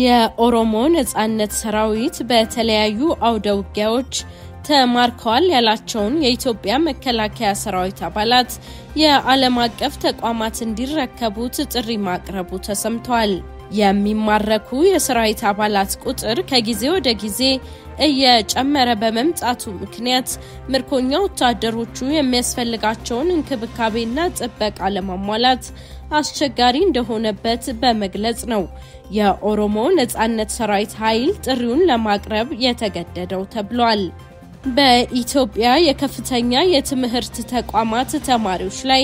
የኦሮሞ ነጻነት ሰራዊት በተለያዩ አውደ ውጊያዎች ተማርከዋል ያላቸውን የኢትዮጵያ መከላከያ ሰራዊት አባላት የዓለም አቀፍ ተቋማት እንዲረከቡት ጥሪ ማቅረቡ ተሰምቷል። የሚማረኩ የሰራዊት አባላት ቁጥር ከጊዜ ወደ ጊዜ እየጨመረ በመምጣቱ ምክንያት ምርኮኛ ወታደሮቹ የሚያስፈልጋቸውን እንክብካቤና ጥበቃ ለማሟላት አስቸጋሪ እንደሆነበት በመግለጽ ነው የኦሮሞ ነጻነት ሰራዊት ኃይል ጥሪውን ለማቅረብ የተገደደው ተብሏል። በኢትዮጵያ የከፍተኛ የትምህርት ተቋማት ተማሪዎች ላይ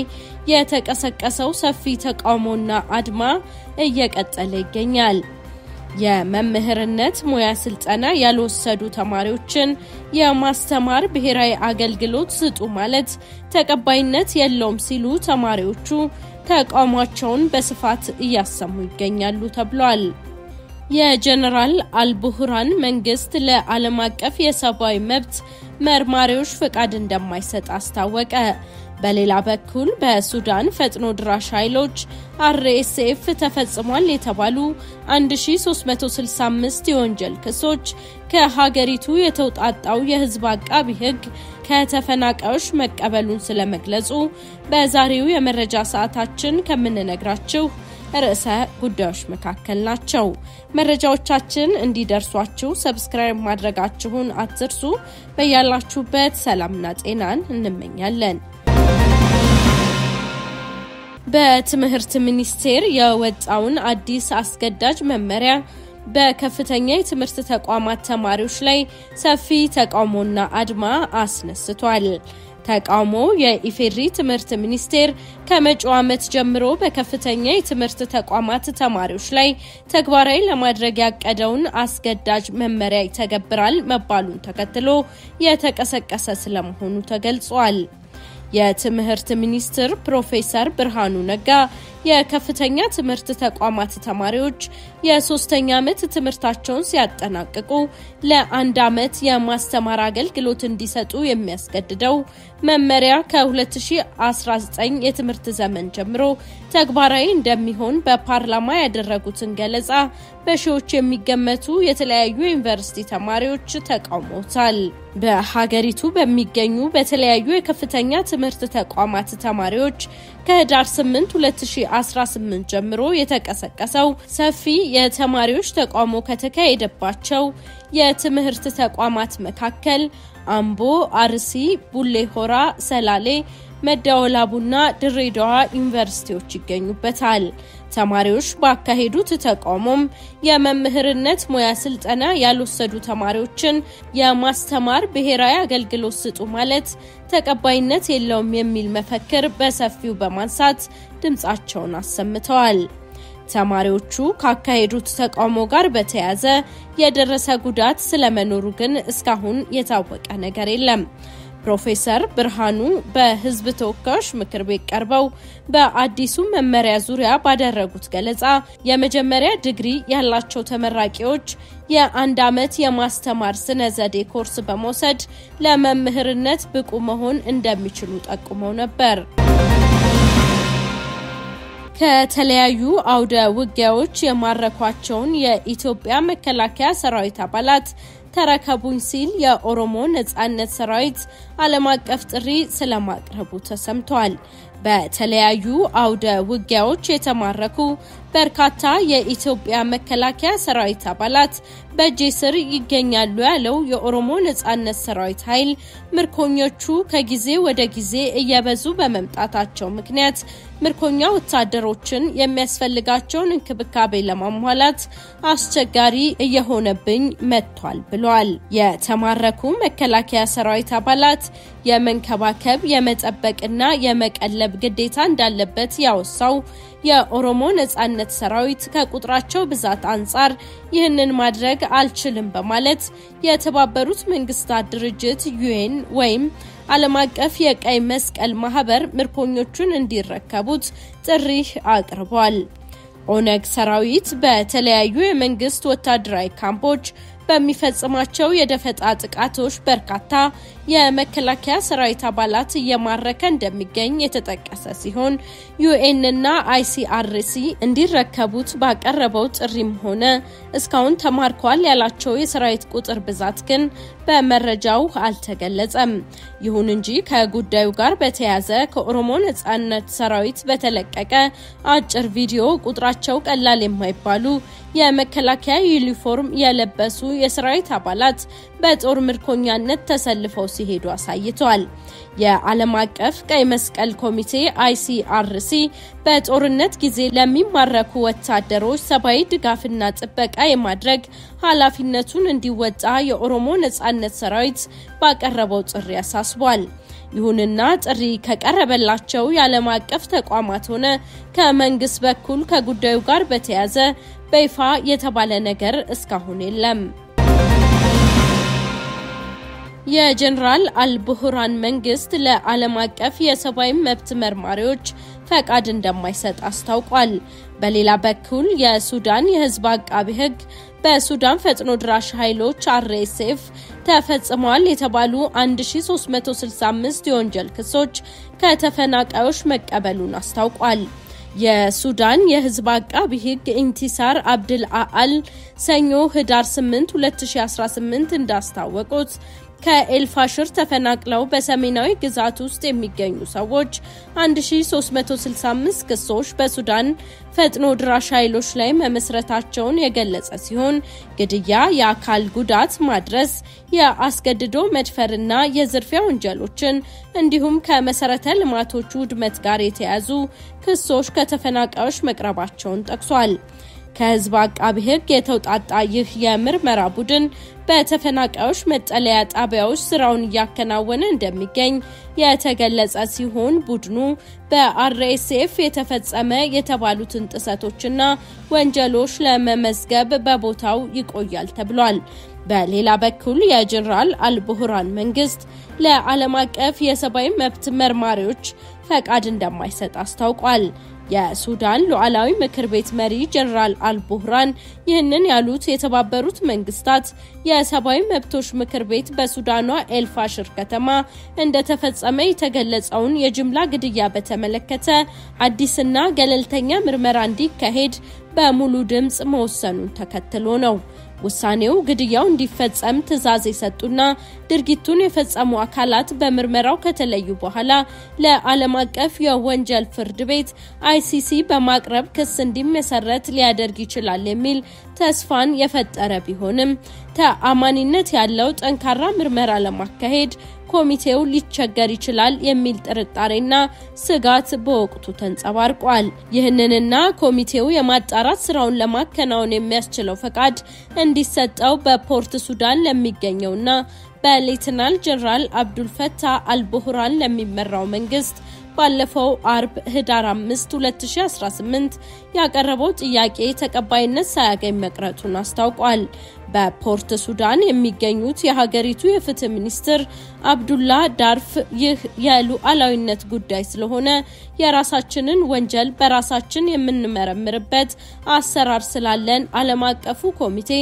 የተቀሰቀሰው ሰፊ ተቃውሞና አድማ እየቀጠለ ይገኛል። የመምህርነት ሙያ ስልጠና ያልወሰዱ ተማሪዎችን የማስተማር ብሔራዊ አገልግሎት ስጡ ማለት ተቀባይነት የለውም ሲሉ ተማሪዎቹ ተቃውሟቸውን በስፋት እያሰሙ ይገኛሉ ተብሏል። የጀነራል አልቡርሃን መንግስት ለዓለም አቀፍ የሰብአዊ መብት መርማሪዎች ፍቃድ እንደማይሰጥ አስታወቀ። በሌላ በኩል በሱዳን ፈጥኖ ድራሽ ኃይሎች RSF ተፈጽሟል የተባሉ 1365 የወንጀል ክሶች ከሀገሪቱ የተውጣጣው የህዝብ አቃቢ ህግ ከተፈናቃዮች መቀበሉን ስለመግለጹ በዛሬው የመረጃ ሰዓታችን ከምንነግራችሁ ርዕሰ ጉዳዮች መካከል ናቸው። መረጃዎቻችን እንዲደርሷችሁ ሰብስክራይብ ማድረጋችሁን አትርሱ። በያላችሁበት ሰላምና ጤናን እንመኛለን። በትምህርት ሚኒስቴር የወጣውን አዲስ አስገዳጅ መመሪያ በከፍተኛ የትምህርት ተቋማት ተማሪዎች ላይ ሰፊ ተቃውሞና አድማ አስነስቷል። ተቃውሞ የኢፌድሪ ትምህርት ሚኒስቴር ከመጪው ዓመት ጀምሮ በከፍተኛ የትምህርት ተቋማት ተማሪዎች ላይ ተግባራዊ ለማድረግ ያቀደውን አስገዳጅ መመሪያ ይተገብራል መባሉን ተከትሎ የተቀሰቀሰ ስለመሆኑ ተገልጿል። የትምህርት ሚኒስትር ፕሮፌሰር ብርሃኑ ነጋ የከፍተኛ ትምህርት ተቋማት ተማሪዎች የሶስተኛ ዓመት ትምህርታቸውን ሲያጠናቅቁ ለአንድ ዓመት የማስተማር አገልግሎት እንዲሰጡ የሚያስገድደው መመሪያ ከ2019 የትምህርት ዘመን ጀምሮ ተግባራዊ እንደሚሆን በፓርላማ ያደረጉትን ገለጻ በሺዎች የሚገመቱ የተለያዩ ዩኒቨርሲቲ ተማሪዎች ተቃውመውታል። በሀገሪቱ በሚገኙ በተለያዩ የከፍተኛ ትምህርት ተቋማት ተማሪዎች ከህዳር 8 2018 ጀምሮ የተቀሰቀሰው ሰፊ የተማሪዎች ተቃውሞ ከተካሄደባቸው የትምህርት ተቋማት መካከል አምቦ፣ አርሲ፣ ቡሌ ሆራ፣ ሰላሌ፣ መደወላቡና ድሬዳዋ ዩኒቨርሲቲዎች ይገኙበታል። ተማሪዎች ባካሄዱት ተቃውሞም የመምህርነት ሙያ ስልጠና ያልወሰዱ ተማሪዎችን የማስተማር ብሔራዊ አገልግሎት ስጡ ማለት ተቀባይነት የለውም የሚል መፈክር በሰፊው በማንሳት ድምጻቸውን አሰምተዋል። ተማሪዎቹ ካካሄዱት ተቃውሞ ጋር በተያያዘ የደረሰ ጉዳት ስለመኖሩ ግን እስካሁን የታወቀ ነገር የለም። ፕሮፌሰር ብርሃኑ በህዝብ ተወካዮች ምክር ቤት ቀርበው በአዲሱ መመሪያ ዙሪያ ባደረጉት ገለጻ የመጀመሪያ ዲግሪ ያላቸው ተመራቂዎች የአንድ ዓመት የማስተማር ስነ ዘዴ ኮርስ በመውሰድ ለመምህርነት ብቁ መሆን እንደሚችሉ ጠቁመው ነበር። ከተለያዩ አውደ ውጊያዎች የማረኳቸውን የኢትዮጵያ መከላከያ ሰራዊት አባላት ተረከቡኝ ሲል የኦሮሞ ነጻነት ሰራዊት ዓለም አቀፍ ጥሪ ስለማቅረቡ ተሰምቷል። በተለያዩ አውደ ውጊያዎች የተማረኩ በርካታ የኢትዮጵያ መከላከያ ሰራዊት አባላት በጄስር ይገኛሉ ያለው የኦሮሞ ነጻነት ሰራዊት ኃይል ምርኮኞቹ ከጊዜ ወደ ጊዜ እየበዙ በመምጣታቸው ምክንያት ምርኮኛ ወታደሮችን የሚያስፈልጋቸውን እንክብካቤ ለማሟላት አስቸጋሪ እየሆነብኝ መጥቷል ብሏል። የተማረኩ መከላከያ ሰራዊት አባላት የመንከባከብ የመጠበቅና የመቀለብ ግዴታ እንዳለበት ያወሳው የኦሮሞ ነጻነት ሰራዊት ከቁጥራቸው ብዛት አንፃር ይህንን ማድረግ አልችልም በማለት የተባበሩት መንግስታት ድርጅት UN ወይም ዓለም አቀፍ የቀይ መስቀል ማህበር ምርኮኞቹን እንዲረከቡት ጥሪ አቅርቧል። ኦነግ ሰራዊት በተለያዩ የመንግስት ወታደራዊ ካምፖች በሚፈጽማቸው የደፈጣ ጥቃቶች በርካታ የመከላከያ ሰራዊት አባላት እየማረከ እንደሚገኝ የተጠቀሰ ሲሆን ዩኤን እና ICRC እንዲረከቡት ባቀረበው ጥሪም ሆነ እስካሁን ተማርኳል ያላቸው የሰራዊት ቁጥር ብዛት ግን በመረጃው አልተገለጸም። ይሁን እንጂ ከጉዳዩ ጋር በተያያዘ ከኦሮሞ ነጻነት ሰራዊት በተለቀቀ አጭር ቪዲዮ ቁጥራቸው ቀላል የማይባሉ የመከላከያ ዩኒፎርም የለበሱ የሰራዊት አባላት በጦር ምርኮኛነት ተሰልፈው ሲሄዱ አሳይቷል። የዓለም አቀፍ ቀይ መስቀል ኮሚቴ ICRC በጦርነት ጊዜ ለሚማረኩ ወታደሮች ሰብአዊ ድጋፍና ጥበቃ የማድረግ ኃላፊነቱን እንዲወጣ የኦሮሞ ነጻነት ሰራዊት ባቀረበው ጥሪ አሳስቧል። ይሁንና ጥሪ ከቀረበላቸው የዓለም አቀፍ ተቋማት ሆነ ከመንግስት በኩል ከጉዳዩ ጋር በተያያዘ በይፋ የተባለ ነገር እስካሁን የለም። የጀነራል አልቡህራን መንግስት ለዓለም አቀፍ የሰብአዊ መብት መርማሪዎች ፈቃድ እንደማይሰጥ አስታውቋል። በሌላ በኩል የሱዳን የህዝብ አቃቢ ህግ በሱዳን ፈጥኖ ድራሽ ኃይሎች RSF ተፈጽሟል የተባሉ 1365 የወንጀል ክሶች ከተፈናቃዮች መቀበሉን አስታውቋል። የሱዳን የህዝብ አቃቢ ህግ ኢንቲሳር አብድል አአል ሰኞ ህዳር 8 2018 እንዳስታወቁት ከኤልፋሽር ተፈናቅለው በሰሜናዊ ግዛት ውስጥ የሚገኙ ሰዎች 1365 ክሶች በሱዳን ፈጥኖ ድራሽ ኃይሎች ላይ መመስረታቸውን የገለጸ ሲሆን ግድያ፣ የአካል ጉዳት ማድረስ፣ የአስገድዶ መድፈርና የዝርፊያ ወንጀሎችን እንዲሁም ከመሰረተ ልማቶች ውድመት ጋር የተያዙ ክሶች ከተፈናቃዮች መቅረባቸውን ጠቅሷል። ከህዝብ አቃቢ ህግ የተውጣጣ ይህ የምርመራ ቡድን በተፈናቃዮች መጠለያ ጣቢያዎች ስራውን እያከናወነ እንደሚገኝ የተገለጸ ሲሆን ቡድኑ በRSF የተፈጸመ የተባሉትን ጥሰቶችና ወንጀሎች ለመመዝገብ በቦታው ይቆያል ተብሏል። በሌላ በኩል የጀነራል አልቡህራን መንግስት ለዓለም አቀፍ የሰብአዊ መብት መርማሪዎች ፈቃድ እንደማይሰጥ አስታውቋል። የሱዳን ሉዓላዊ ምክር ቤት መሪ ጀነራል አልቡህራን ይህንን ያሉት የተባበሩት መንግስታት የሰብአዊ መብቶች ምክር ቤት በሱዳኗ ኤልፋሽር ከተማ እንደተፈጸመ የተገለጸውን የጅምላ ግድያ በተመለከተ አዲስና ገለልተኛ ምርመራ እንዲካሄድ በሙሉ ድምጽ መወሰኑን ተከትሎ ነው። ውሳኔው ግድያው እንዲፈጸም ትዕዛዝ የሰጡና ድርጊቱን የፈጸሙ አካላት በምርመራው ከተለዩ በኋላ ለዓለም አቀፍ የወንጀል ፍርድ ቤት ICC በማቅረብ ክስ እንዲመሰረት ሊያደርግ ይችላል የሚል ተስፋን የፈጠረ ቢሆንም ተአማኒነት ያለው ጠንካራ ምርመራ ለማካሄድ ኮሚቴው ሊቸገር ይችላል የሚል ጥርጣሬና ስጋት በወቅቱ ተንጸባርቋል። ይህንንና ኮሚቴው የማጣራት ስራውን ለማከናወን የሚያስችለው ፈቃድ እንዲሰጠው በፖርት ሱዳን ለሚገኘውና በሌተናል ጀነራል አብዱል ፈታህ አልቡህራን ለሚመራው መንግስት ባለፈው አርብ ህዳር 5 2018 ያቀረበው ጥያቄ ተቀባይነት ሳያገኝ መቅረቱን አስታውቋል። በፖርት ሱዳን የሚገኙት የሀገሪቱ የፍትህ ሚኒስትር አብዱላ ዳርፍ ይህ የሉዓላዊነት ጉዳይ ስለሆነ የራሳችንን ወንጀል በራሳችን የምንመረምርበት አሰራር ስላለን ዓለም አቀፉ ኮሚቴ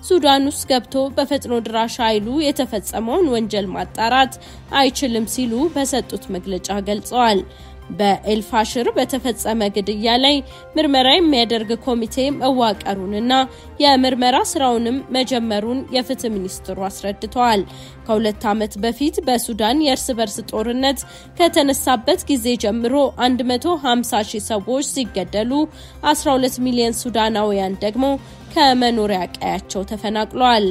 ሱዳን ውስጥ ገብቶ በፈጥኖ ድራሽ ኃይሉ የተፈጸመውን ወንጀል ማጣራት አይችልም ሲሉ በሰጡት መግለጫ ገልጸዋል። በኤልፋሽር በተፈጸመ ግድያ ላይ ምርመራ የሚያደርግ ኮሚቴ መዋቀሩንና የምርመራ ስራውንም መጀመሩን የፍትህ ሚኒስትሩ አስረድተዋል። ከ2 ዓመት በፊት በሱዳን የእርስ በርስ ጦርነት ከተነሳበት ጊዜ ጀምሮ 150,000 ሰዎች ሲገደሉ 12 ሚሊዮን ሱዳናውያን ደግሞ ከመኖሪያ ቀያቸው ተፈናቅለዋል።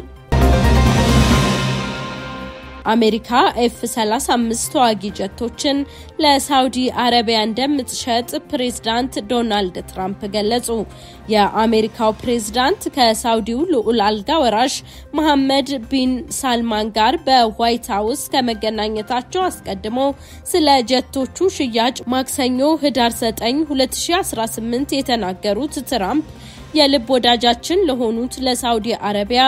አሜሪካ F-35 ተዋጊ ጀቶችን ለሳውዲ አረቢያ እንደምትሸጥ ፕሬዝዳንት ዶናልድ ትራምፕ ገለጹ። የአሜሪካው ፕሬዝዳንት ከሳውዲው ልዑል አልጋ ወራሽ መሐመድ ቢን ሳልማን ጋር በዋይት ሃውስ ከመገናኘታቸው አስቀድሞ ስለ ጀቶቹ ሽያጭ ማክሰኞ ህዳር 9 2018 የተናገሩት ትራምፕ የልብ ወዳጃችን ለሆኑት ለሳውዲ አረቢያ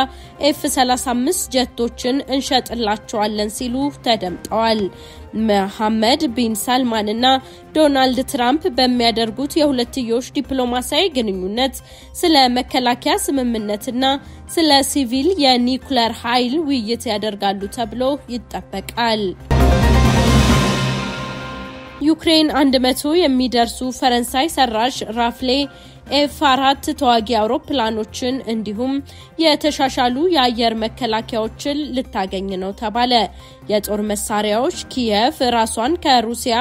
F-35 ጀቶችን እንሸጥላቸዋለን ሲሉ ተደምጠዋል። መሐመድ ቢን ሳልማን እና ዶናልድ ትራምፕ በሚያደርጉት የሁለትዮሽ ዲፕሎማሲያዊ ግንኙነት ስለ መከላከያ ስምምነትና ስለ ሲቪል የኒውክሌር ኃይል ውይይት ያደርጋሉ ተብሎ ይጠበቃል። ዩክሬን 100 የሚደርሱ ፈረንሳይ ሰራሽ ራፍሌ F4 ተዋጊ አውሮፕላኖችን እንዲሁም የተሻሻሉ የአየር መከላከያዎችን ልታገኝ ነው ተባለ። የጦር መሳሪያዎች ኪየቭ ራሷን ከሩሲያ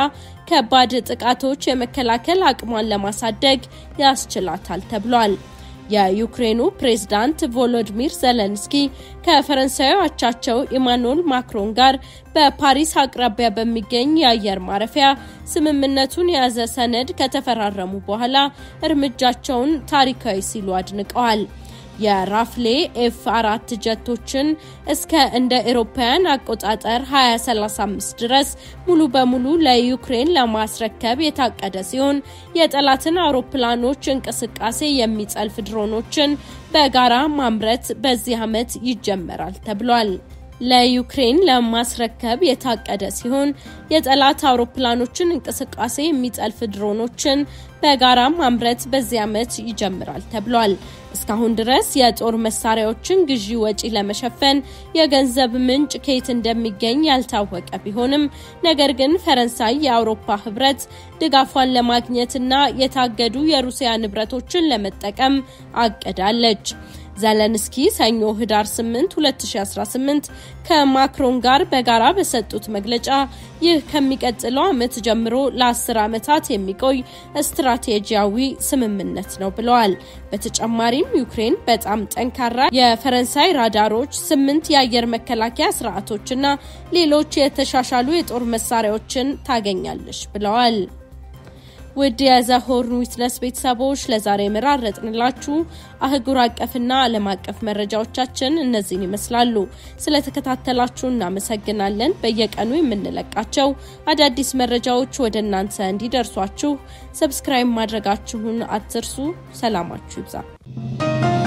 ከባድ ጥቃቶች የመከላከል አቅሟን ለማሳደግ ያስችላታል ተብሏል። የዩክሬኑ ፕሬዝዳንት ቮሎዲሚር ዜሌንስኪ ከፈረንሳዩ አቻቸው ኢማኑኤል ማክሮን ጋር በፓሪስ አቅራቢያ በሚገኝ የአየር ማረፊያ ስምምነቱን የያዘ ሰነድ ከተፈራረሙ በኋላ እርምጃቸውን ታሪካዊ ሲሉ አድንቀዋል። የራፍሌ F4 ጀቶችን እስከ እንደ አውሮፓውያን አቆጣጠር 2035 ድረስ ሙሉ በሙሉ ለዩክሬን ለማስረከብ የታቀደ ሲሆን የጠላትን አውሮፕላኖች እንቅስቃሴ የሚጸልፍ ድሮኖችን በጋራ ማምረት በዚህ ዓመት ይጀመራል ተብሏል። ለዩክሬን ለማስረከብ የታቀደ ሲሆን የጠላት አውሮፕላኖችን እንቅስቃሴ የሚጸልፍ ድሮኖችን በጋራ ማምረት በዚህ ዓመት ይጀምራል ተብሏል። እስካሁን ድረስ የጦር መሳሪያዎችን ግዢ ወጪ ለመሸፈን የገንዘብ ምንጭ ከየት እንደሚገኝ ያልታወቀ ቢሆንም ነገር ግን ፈረንሳይ የአውሮፓ ህብረት ድጋፏን ለማግኘትና የታገዱ የሩሲያ ንብረቶችን ለመጠቀም አቅዳለች። ዜሌንስኪ ሰኞ ህዳር 8 2018 ከማክሮን ጋር በጋራ በሰጡት መግለጫ ይህ ከሚቀጥለው ዓመት ጀምሮ ለ10 ዓመታት የሚቆይ ስትራቴጂያዊ ስምምነት ነው ብለዋል። በተጨማሪም ዩክሬን በጣም ጠንካራ የፈረንሳይ ራዳሮች 8 የአየር መከላከያ ስርዓቶችና ሌሎች የተሻሻሉ የጦር መሳሪያዎችን ታገኛለች ብለዋል። ውድ የዛሆርን ዊትነስ ቤተሰቦች ለዛሬ መራረጥንላችሁ አህጉር አቀፍና ዓለም አቀፍ መረጃዎቻችን እነዚህን ይመስላሉ። ስለተከታተላችሁ እናመሰግናለን። በየቀኑ የምንለቃቸው አዳዲስ መረጃዎች ወደናንተ እንዲደርሷችሁ ሰብስክራይብ ማድረጋችሁን አትርሱ። ሰላማችሁ ይብዛ።